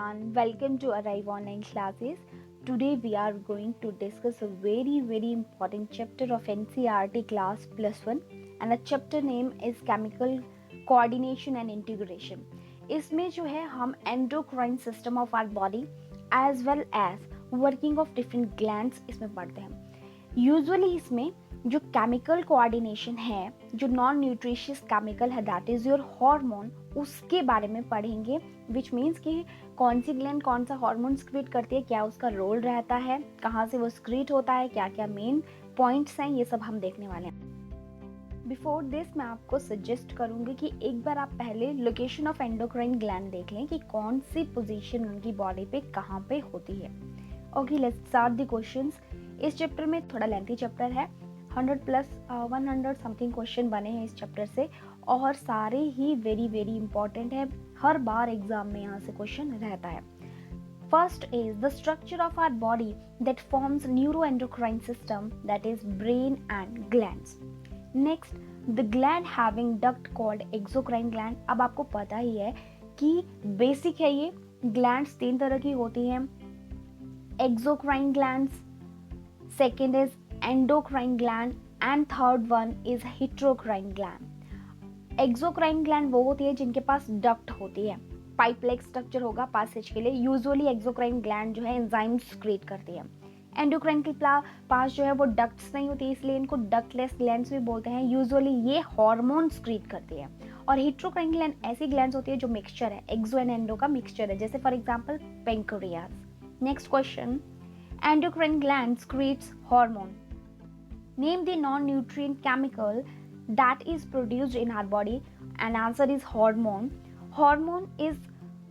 everyone, welcome to Arrive Online Classes. Today we are going to discuss a very important chapter of NCERT class plus 1 and the chapter name is Chemical Coordination and Integration. इसमें जो है हम endocrine system of our body as well as working of different glands इसमें पढ़ते हैं. Usually इसमें जो chemical coordination है, जो नॉन न्यूट्रिशियस केमिकल है दैट इज योर हार्मोन, उसके बारे में पढ़ेंगे. विच मीन्स कि कौन सी ग्लैंड कौन सा हार्मोन स्क्रीट करती है, क्या उसका रोल रहता है, कहाँ से वो स्क्रीट होता है, क्या क्या मेन पॉइंट्स हैं, ये सब हम देखने वाले हैं. बिफोर दिस मैं आपको सजेस्ट करूंगी कि एक बार आप पहले लोकेशन ऑफ एंडोक्राइन ग्लैंड देख लें कि कौन सी पोजीशन उनकी बॉडी पे कहाँ पे होती है. Okay, let's start the questions. इस चैप्टर में थोड़ा लेंथी चैप्टर है, 100 प्लस 100 समथिंग क्वेश्चन बने हैं इस चैप्टर से और सारे ही वेरी इंपॉर्टेंट है. हर बार एग्जाम में यहाँ से क्वेश्चन रहता है. First is the structure of our body that forms neuroendocrine system that is brain and glands. Next, the gland having duct called exocrine gland. अब आपको पता ही है कि बेसिक है ये. ग्लैंड्स 3 तरह की होती हैं, exocrine glands, second is endocrine gland and third one is heterocrine gland. Exocrine gland वो होती है जिनके पास डक्ट होती है, पाइप लाइक स्ट्रक्चर होगा पासेज के लिए. यूजुअली एक्सोक्राइन ग्लैंड जो है एंजाइम्स क्रिएट करती है. एंडोक्राइन के पास जो है वो डक्ट्स नहीं होती, इसलिए इनको डक्टलेस ग्लैंड्स भी बोलते हैं. यूजुअली ये हार्मोन्स क्रिएट करती है. और हेटेरोक्राइन ग्लैंड ऐसी ग्लैंड्स होती है जो मिक्सचर है, एक्सो एंड एंडो का मिक्सचर है, जैसे for example pancreas. Next question, endocrine glands creates hormone. Name the non-nutrient chemical that is produced in our body, and answer is hormone. Hormone is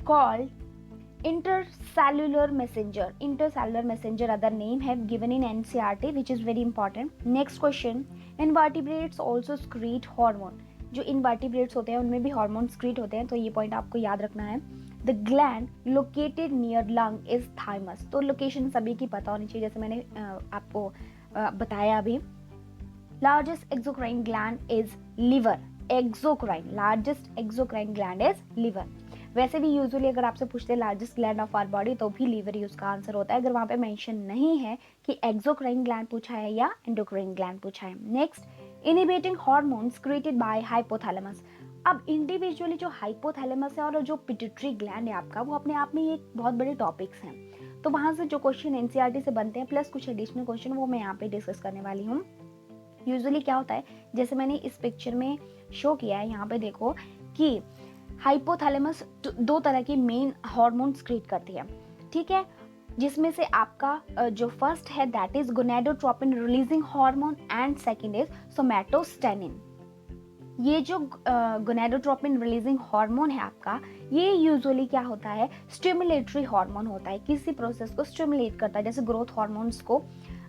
called intercellular messenger. Intercellular messenger other name have given in NCERT which is very important. Next question, invertebrates also secrete hormone. जो invertebrates होते हैं उनमें भी hormone secrete होते हैं, तो ये point आपको याद रखना है. The gland located near lung is thymus. तो लोकेशन सभी की पता होनी चाहिए, जैसे मैंने आपको बताया अभी. Largest exocrine gland is liver. Exocrine, largest exocrine gland is liver. वैसे भी यूजुअली अगर आपसे पूछते हैं largest gland of our body तो भी लिवर ही उसका आंसर होता है, अगर वहाँ पे मेंशन नहीं है कि एक्सोक्राइन ग्लैंड पूछा है या एंडोक्राइन ग्लैंड पूछा है. Next, inhibiting hormones created by hypothalamus. अब इंडिविजुअली जो हाइपोथैलेमस है और जो पिट्यूटरी ग्लैंड है आपका, वो अपने आप में एक बहुत बड़े टॉपिक्स हैं. तो वहाँ से जो क्वेश्चन एनसीईआरटी से बनते हैं प्लस कुछ एडिशनल क्वेश्चन वो मैं यहाँ पे डिस्कस करने वाली हूँ. यूजुअली क्या होता है, जैसे मैंने इस पिक्चर में शो किया है, यहाँ पे देखो कि हाइपोथैलेमस 2 तरह की मेन हार्मोन्स क्रिएट करती है, ठीक है, जिसमें से आपका जो फर्स्ट है that is gonadotropin releasing hormone and second is somatostatin. ये जो गोनेडोट्रोपिन रिलीजिंग हार्मोन है आपका, ये यूजुअली क्या होता है, स्टिमुलेटरी हार्मोन होता है, किसी प्रोसेस को स्टिमुलेट करता है, जैसे ग्रोथ हार्मोन्स को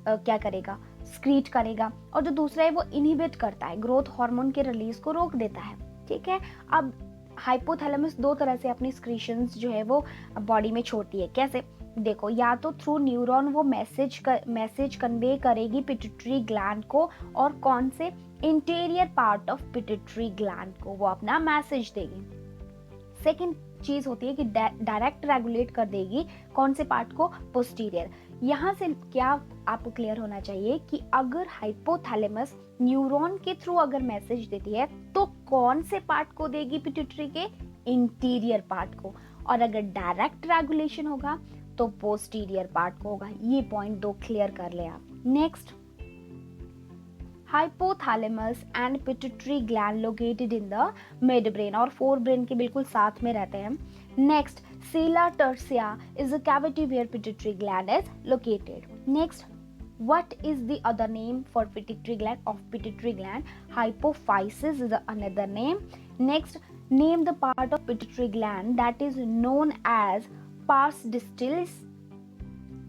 क्या करेगा, स्क्रीट करेगा. और जो दूसरा है वो इनहिबिट करता है, ग्रोथ हार्मोन के रिलीज को रोक देता है, ठीक है. अब हाइपोथैलेमस 2 तरह से अपनी स्क्रीशंस जो है वो बॉडी में छोड़ती है. कैसे, देखो, या तो थ्रू न्यूरॉन वो मैसेज कन्वे करेगी पिट्यूटरी ग्लैंड को, और कौन से, interior part of pituitary gland को वो अपना मैसेज देगी. सेकेंड चीज होती है कि डायरेक्ट रेगुलेट कर देगी कौन से पार्ट को, पोस्टीरियर. यहाँ से क्या आपको क्लियर होना चाहिए कि अगर हाइपोथैलेमस न्यूरॉन के थ्रू अगर मैसेज देती है तो कौन से पार्ट को देगी, पिट्यूटरी के इंटीरियर पार्ट को, और अगर डायरेक्ट रेगुलेशन होगा तो पोस्टीरियर पार्ट को होगा. ये पॉइंट 2 क्लियर कर ले आप. Next, hypothalamus and pituitary gland located in the mid brain, और फोर ब्रेन के बिल्कुल साथ में रहते हैं. Next, sella turcica is a cavity where pituitary gland is located. Next, what is the other name for pituitary gland of pituitary gland? Hypophysis is another name. Next, name the part of pituitary gland that is known as pars distilis.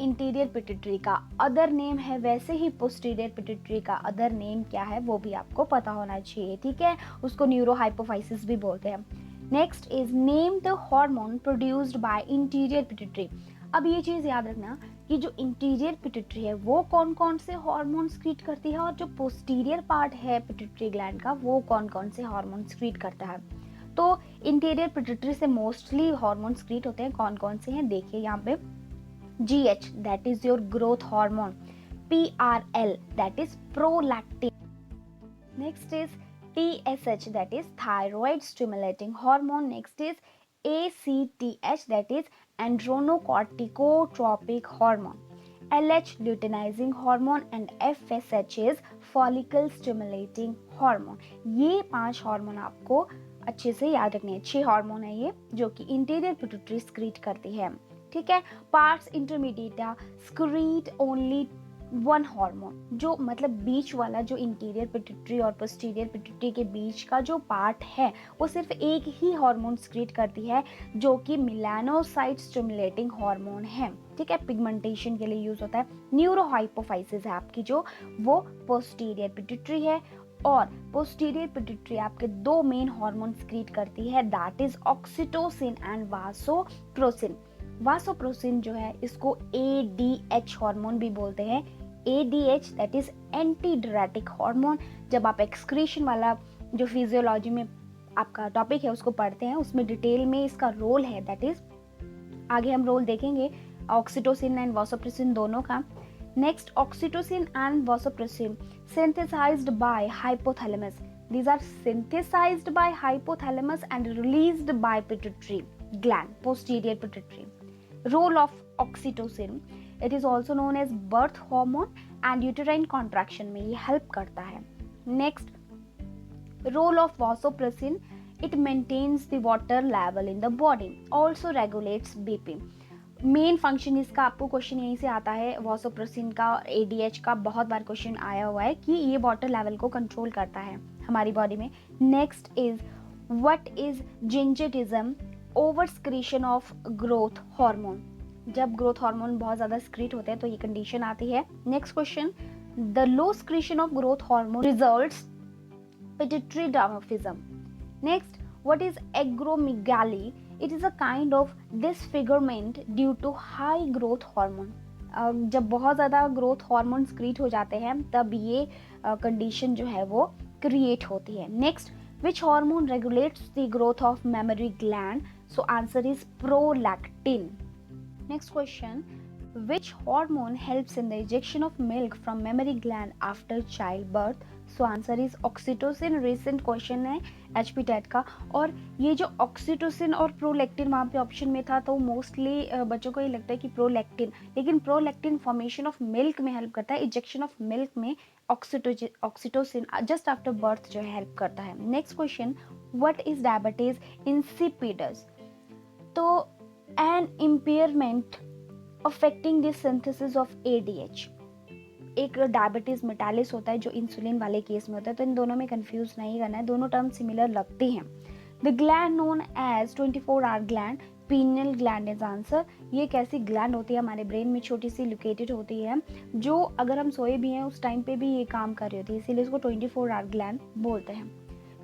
Interior pituitary का other name है, वैसे ही posterior pituitary का other name क्या है वो भी आपको पता होना चाहिए, ठीक है. उसको न्यूरोहाइपोफाइसिस भी बोलते हैं. Next is name the hormone produced by interior pituitary. अब ये चीज याद रखना कि जो इंटीरियर पिट्यूटरी है वो कौन कौन से हार्मोन क्रिएट करती है, और जो पोस्टीरियर पार्ट है पिट्यूटरी ग्लैंड का वो कौन कौन से हार्मोन क्रिएट करता है. तो इंटीरियर पिट्यूटरी से मोस्टली हार्मोन स्क्रीट होते हैं, कौन कौन से हैं देखिए यहाँ पे। GH that is your growth hormone, PRL that is prolactin, next is TSH that is thyroid stimulating hormone, next is ACTH that is adrenocorticotropic hormone, LH luteinizing hormone and FSH is follicle stimulating hormone। ये 5 hormone आपको अच्छे से याद रखने हैं। 6 hormone है ये जो कि इंटीरियर पिट्यूटरी स्क्रीट करती है, ठीक है। पार्ट्स इंटरमीडिएटा स्क्रीट ओनली 1 हार्मोन, जो मतलब बीच वाला जो इंटीरियर पिट्यूटरी और पोस्टीरियर पिट्यूटरी के बीच का जो पार्ट है वो सिर्फ एक ही हार्मोन स्क्रीट करती है जो कि मेलानोसाइट स्टिमुलेटिंग हार्मोन है, ठीक है। पिगमेंटेशन के लिए यूज होता है। न्यूरोहाइपोफाइसिस है आपकी जो वो पोस्टीरियर पिट्यूटरी है, और पोस्टीरियर पिट्यूटरी आपके 2 मेन हार्मोन स्क्रीट करती है, दैट इज ऑक्सीटोसिन एंड वासोप्रोसिन। वासोप्रोसिन जो है इसको ADH हार्मोन भी बोलते हैं। ADH that is anti diuretic hormone. जब आप एक्सक्रीशन वाला जो फिजियोलॉजी में आपका टॉपिक है उसको पढ़ते हैं उसमें डिटेल में इसका रोल है, दैट इज आगे हम रोल देखेंगे ऑक्सीटोसिन एंड वासोप्रोसिन दोनों का। Next, oxytocin and vasopressin synthesized by hypothalamus, these are synthesized by hypothalamus and released by pituitary gland, posterior pituitary. Role of oxytocin, it is also known as birth hormone and uterine contraction में ये help करता है। Next, role of vasopressin, it maintains the water level in the body, also regulates BP। Main function इसका आपको question यहीं से आता है, वासोप्रोसिन का, ADH का बहुत बार क्वेश्चन आया हुआ है कि ये वाटर लेवल को कंट्रोल करता है हमारी बॉडी में। Next is what is gigantism, over secretion of growth hormone. जब ग्रोथ हार्मोन बहुत ज़्यादा स्क्रीट होते हैं तो ये कंडीशन आती है। Next question, the low secretion of growth hormone results pituitary dwarfism. Next, what is acromegaly, it is a kind of disfigurement due to high growth hormone। जब बहुत ज़्यादा ग्रोथ हार्मोन स्क्रीट हो जाते हैं तब ये कंडीशन जो है वो क्रिएट होती है। Next, which hormone regulates the growth of memory gland, so answer is prolactin. Next question, which hormone helps in the ejection of milk from mammary gland after childbirth, so answer is oxytocin। recent question है HP TET का, और ये जो oxytocin और prolactin वहाँ पे option में था तो मोस्टली बच्चों को ये लगता है कि प्रोलैक्टिन, लेकिन प्रोलैक्टिन फॉर्मेशन ऑफ मिल्क में हेल्प करता है, इजेक्शन ऑफ मिल्क में ऑक्सीटोसिन जस्ट आफ्टर बर्थ जो है हेल्प करता है। Next question, what is diabetes insipidus, तो an impairment affecting the synthesis of ADH। एक डायबिटीज मेटालिस होता है जो इंसुलिन वाले केस में होता है, तो इन दोनों में कंफ्यूज नहीं करना है, दोनों टर्म सिमिलर लगती हैं। The gland known as 24 hour gland, pineal gland is answer. ये एक ऐसी ग्लैंड होती है हमारे ब्रेन में, छोटी सी लोकेटेड होती है, जो अगर हम सोए भी हैं उस टाइम पे भी ये काम कर रही होती है, इसीलिए इसको 24 आवर ग्लैंड बोलते हैं।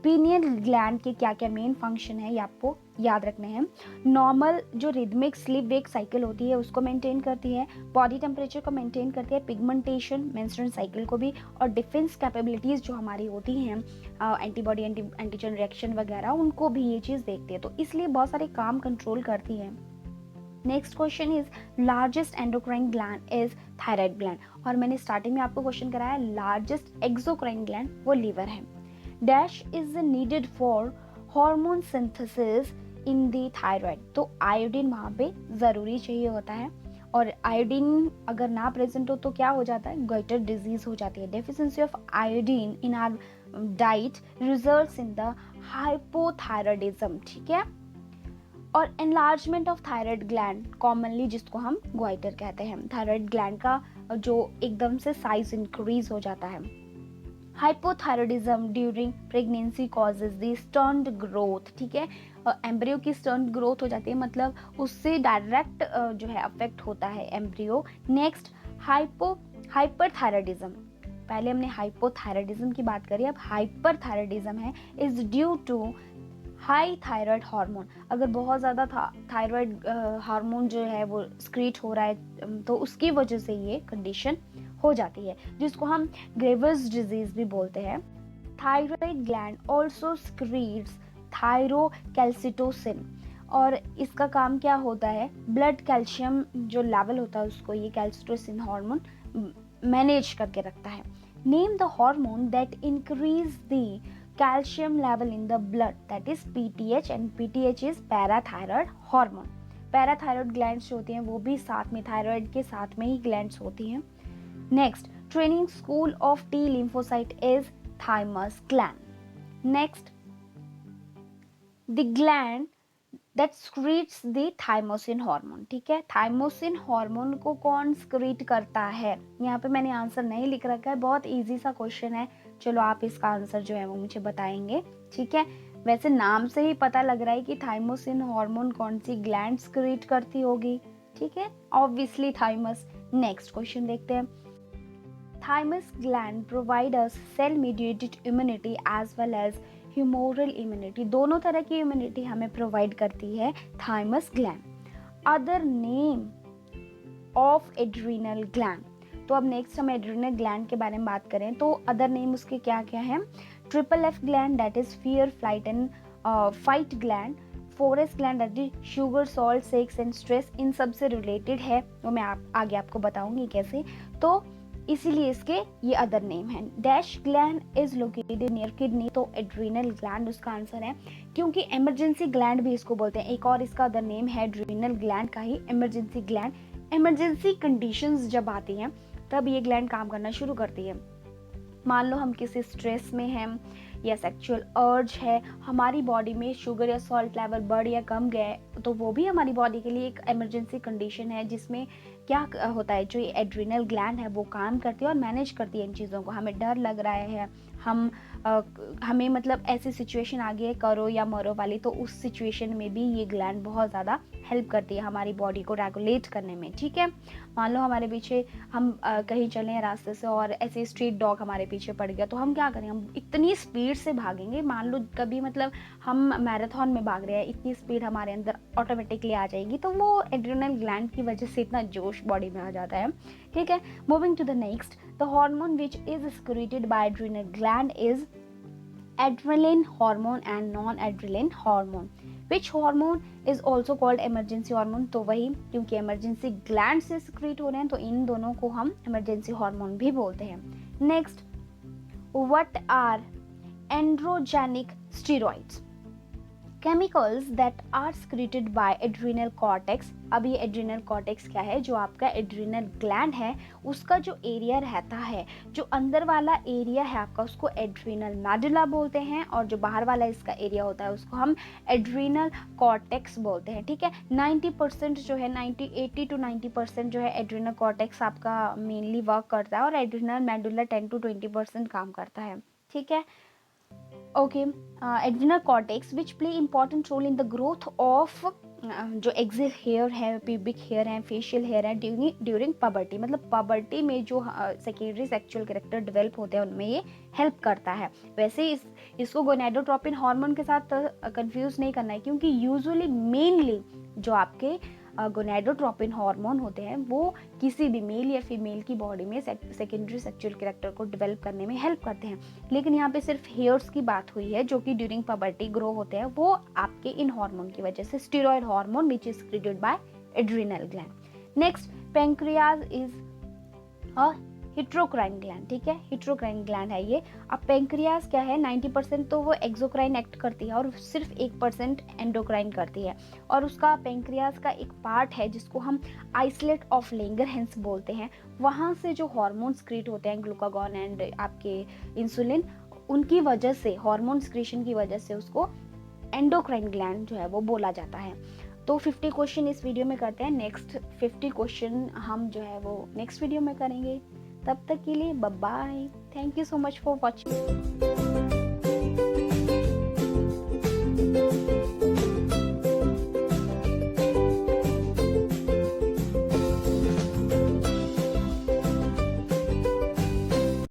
पीनियल ग्लैंड के क्या क्या मेन फंक्शन है ये आपको याद रखने हैं। नॉर्मल जो रिदमिक स्लीप वेक साइकिल होती है उसको मेंटेन करती है, बॉडी टेम्परेचर को मेंटेन करती है, पिगमेंटेशन, मेंस्ट्रुअल साइकिल को भी, और डिफेंस कैपेबिलिटीज़ जो हमारी होती हैं, एंटीबॉडी एंटीजन रिएक्शन वगैरह, उनको भी ये चीज़ देखती है, तो इसलिए बहुत सारे काम कंट्रोल करती है। Next question is largest endocrine gland is thyroid gland, और मैंने स्टार्टिंग में आपको क्वेश्चन कराया लार्जेस्ट एक्सोक्राइन ग्लैंड वो लीवर है। Dash is needed for hormone synthesis in the thyroid, तो आयोडीन वहाँ पे ज़रूरी चाहिए होता है, और आयोडीन अगर ना प्रेजेंट हो तो क्या हो जाता है, गॉइटर डिजीज हो जाती है। Deficiency of iodine in our diet results in the hypothyroidism, ठीक है। और enlargement of thyroid gland, commonly जिसको हम गॉइटर कहते हैं, थायराइड ग्लैंड का जो एकदम से साइज इंक्रीज हो जाता है। Hypothyroidism during pregnancy causes the stunt growth, ठीक है, एम्ब्रियो की स्टंट ग्रोथ हो जाती है, मतलब उससे डायरेक्ट जो है अफेक्ट होता है एम्ब्रियो। नेक्स्ट, हाइपरथायराइडिज्म, पहले हमने हाइपोथायराइडिज्म की बात करी, अब हाइपरथायराइडिज्म है, is due to high thyroid hormone. अगर बहुत ज़्यादा थायराइड हार्मोन जो है वो स्क्रीट हो रहा है तो उसकी वजह से ये कंडीशन हो जाती है, जिसको हम ग्रेव्स डिजीज भी बोलते हैं। Thyroid gland also secretes thyrocalcitonin. और इसका काम क्या होता है, ब्लड कैल्शियम जो लेवल होता है उसको ये कैल्सिटोसिन हार्मोन मैनेज करके रखता है। Name the hormone that increase the calcium level in the blood, that is PTH, and PTH is parathyroid hormone. Parathyroid glands जो होती हैं वो भी साथ में थायराइड के साथ में ही ग्लैंड्स होती हैं। Next, training school of T lymphocyte is thymus gland. Next, the gland that secretes the thymosin hormone. ठीक है, थाइमोसिन हार्मोन को कौन स्क्रीट करता है, यहाँ पे मैंने आंसर नहीं लिख रखा है, बहुत इजी सा क्वेश्चन है। चलो आप इसका आंसर जो है वो मुझे बताएंगे। ठीक है, वैसे नाम से ही पता लग रहा है कि थाइमोसिन हार्मोन कौन सी ग्लैंड स्क्रीट करती होगी। ठीक है, ऑब्वियसली थाइमस। नेक्स्ट क्वेश्चन देखते हैं। Thymus gland provide us cell mediated immunity as well as humoral immunity. दोनों तरह की इम्यूनिटी हमें प्रोवाइड करती है thymus gland. Other name of adrenal gland. तो अब नेक्स्ट हम एड्रीनल ग्लैंड के बारे में बात करें तो अदर नेम उसके क्या क्या हैं। Triple F gland that is fear flight and fight gland. 4S gland that is sugar salt sex and stress. इन सब से रिलेटेड है, वो मैं आगे आपको बताऊंगी कैसे, तो इसीलिए इसके ये अदर नेम है। Dash gland is located near kidney, तो एड्रीनल ग्लैंड उसका आंसर है, क्योंकि इमरजेंसी ग्लैंड भी इसको बोलते हैं। एक और इसका अदर नेम है एड्रीनल ग्लैंड का ही, इमरजेंसी ग्लैंड। इमरजेंसी कंडीशंस जब आती हैं तब ये ग्लैंड काम करना शुरू करती है। मान लो हम किसी स्ट्रेस में हैं या सेक्सुअल अर्ज है, हमारी बॉडी में शुगर या सॉल्ट लेवल बढ़ या कम गए, तो वो भी हमारी बॉडी के लिए एक इमरजेंसी कंडीशन है, जिसमें क्या होता है, जो ये एड्रीनल ग्लैंड है वो काम करती है और मैनेज करती है इन चीज़ों को। हमें डर लग रहा है, हमें मतलब ऐसी सिचुएशन आ गई है करो या मरो वाली, तो उस सिचुएशन में भी ये ग्लैंड बहुत ज़्यादा हेल्प करती है हमारी बॉडी को रेगुलेट करने में। ठीक है, मान लो हमारे पीछे हम कहीं चले हैं रास्ते से और ऐसे स्ट्रीट डॉग हमारे पीछे पड़ गया, तो हम क्या करें, हम इतनी स्पीड से भागेंगे। मान लो कभी मतलब हम मैराथन में भाग रहे हैं, इतनी स्पीड हमारे अंदर ऑटोमेटिकली आ जाएगी, तो वो एड्रेनल ग्लैंड की वजह से इतना जोश बॉडी में आ जाता है। ठीक है, moving to the next, the hormone which is secreted by adrenal gland is adrenaline hormone and non-adrenaline hormone. Which hormone is also called emergency hormone? तो वही, क्योंकि emergency gland से secrete हो रहे हैं तो इन दोनों को हम emergency hormone भी बोलते हैं। Next, what are androgenic steroids? Chemicals that are secreted by adrenal cortex। अब ये एड्रीनल कॉर्टेक्स क्या है, जो आपका एड्रीनल ग्लैंड है उसका जो एरिया रहता है, जो अंदर वाला एरिया है आपका, उसको एड्रीनल मेडुला बोलते हैं, और जो बाहर वाला इसका एरिया होता है उसको हम एड्रीनल कॉर्टेक्स बोलते हैं। ठीक है, 90% जो है 80 to 90% जो है एड्रीनल कॉर्टेक्स आपका मेनली वर्क करता है और एड्रीनल मेडुला 10 to 20% काम करता है। ठीक है, okay, adrenal cortex which play important role in the growth of जो एक्सिल हेयर है, प्यूबिक हेयर है, फेशियल हेयर है ड्यूरिंग पबर्टी। मतलब पबर्टी में जो सेकेंडरी सेक्सुअल कैरेक्टर डेवलप होते हैं उनमें ये हेल्प करता है। वैसे इसको गोनेडोट्रोपिन हार्मोन के साथ कंफ्यूज नहीं करना है, क्योंकि यूजुअली मेनली जो आपके गोनेडोट्रोपिन हार्मोन होते हैं वो किसी भी मेल या फीमेल की बॉडी में सेकेंडरी सेक्सुअल कैरेक्टर को डेवलप करने में हेल्प करते हैं। लेकिन यहाँ पे सिर्फ हेयर्स की बात हुई है जो कि ड्यूरिंग पबर्टी ग्रो होते हैं, वो आपके इन हार्मोन की वजह से, steroid hormone which is created by adrenal gland. Next, pancreas is a heterocrine gland. ठीक है, हिट्रोक्राइन ग्लैंड है ये। अब पैंक्रियाज क्या है, 90% तो वो एक्सोक्राइन एक्ट करती है और सिर्फ 1% एंडोक्राइन करती है। और उसका पैंक्रियाज का एक पार्ट है जिसको हम आइसोलेट ऑफ लैंगरहैंस बोलते हैं, वहाँ से जो हार्मोन्स क्रिएट होते हैं ग्लूकागॉन एंड आपके इंसुलिन, उनकी वजह से, हार्मोन सिक्रीशन की वजह से उसको एंडोक्राइन ग्लैंड जो है वो बोला जाता है। तो 50 क्वेश्चन इस वीडियो में करते हैं, नेक्स्ट 50 क्वेश्चन हम जो है वो नेक्स्ट वीडियो में करेंगे। तब तक के लिए bye bye, thank you so much for watching.